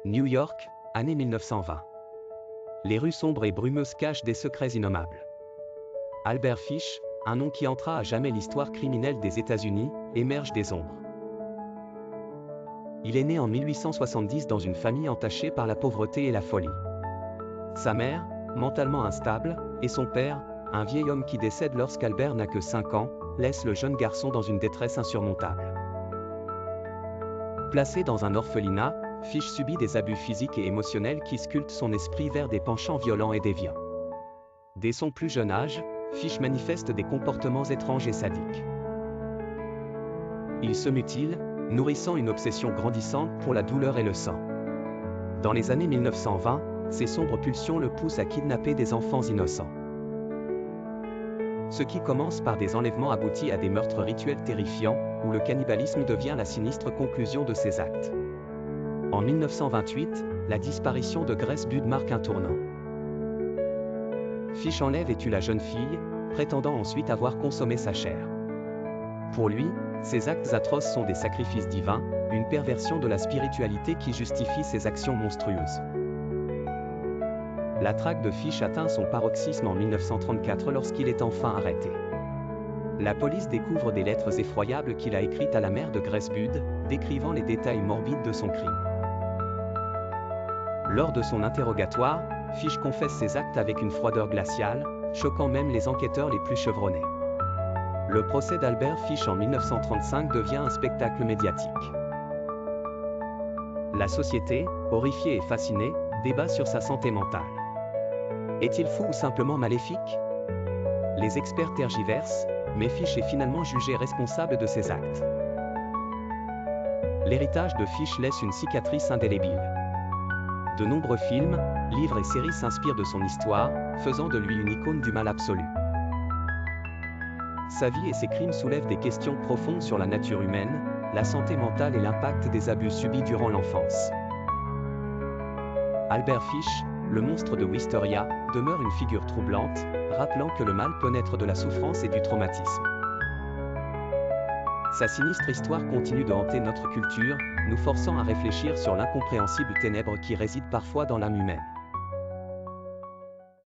New York, année 1920. Les rues sombres et brumeuses cachent des secrets innommables. Albert Fish, un nom qui entra à jamais l'histoire criminelle des États-Unis, émerge des ombres. Il est né en 1870 dans une famille entachée par la pauvreté et la folie. Sa mère, mentalement instable, et son père, un vieil homme qui décède lorsqu'Albert n'a que 5 ans, laissent le jeune garçon dans une détresse insurmontable. Placé dans un orphelinat, Fish subit des abus physiques et émotionnels qui sculptent son esprit vers des penchants violents et déviants. Dès son plus jeune âge, Fish manifeste des comportements étranges et sadiques. Il se mutile, nourrissant une obsession grandissante pour la douleur et le sang. Dans les années 1920, ses sombres pulsions le poussent à kidnapper des enfants innocents. Ce qui commence par des enlèvements aboutit à des meurtres rituels terrifiants, où le cannibalisme devient la sinistre conclusion de ses actes. En 1928, la disparition de Grace Budd marque un tournant. Fish enlève et tue la jeune fille, prétendant ensuite avoir consommé sa chair. Pour lui, ces actes atroces sont des sacrifices divins, une perversion de la spiritualité qui justifie ses actions monstrueuses. La traque de Fish atteint son paroxysme en 1934 lorsqu'il est enfin arrêté. La police découvre des lettres effroyables qu'il a écrites à la mère de Grace Budd, décrivant les détails morbides de son crime. Lors de son interrogatoire, Fish confesse ses actes avec une froideur glaciale, choquant même les enquêteurs les plus chevronnés. Le procès d'Albert Fish en 1935 devient un spectacle médiatique. La société, horrifiée et fascinée, débat sur sa santé mentale. Est-il fou ou simplement maléfique? Les experts tergiversent, mais Fish est finalement jugé responsable de ses actes. L'héritage de Fish laisse une cicatrice indélébile. De nombreux films, livres et séries s'inspirent de son histoire, faisant de lui une icône du mal absolu. Sa vie et ses crimes soulèvent des questions profondes sur la nature humaine, la santé mentale et l'impact des abus subis durant l'enfance. Albert Fish, le monstre de Wisteria, demeure une figure troublante, rappelant que le mal peut naître de la souffrance et du traumatisme. Sa sinistre histoire continue de hanter notre culture, nous forçant à réfléchir sur l'incompréhensible ténèbre qui réside parfois dans l'âme humaine.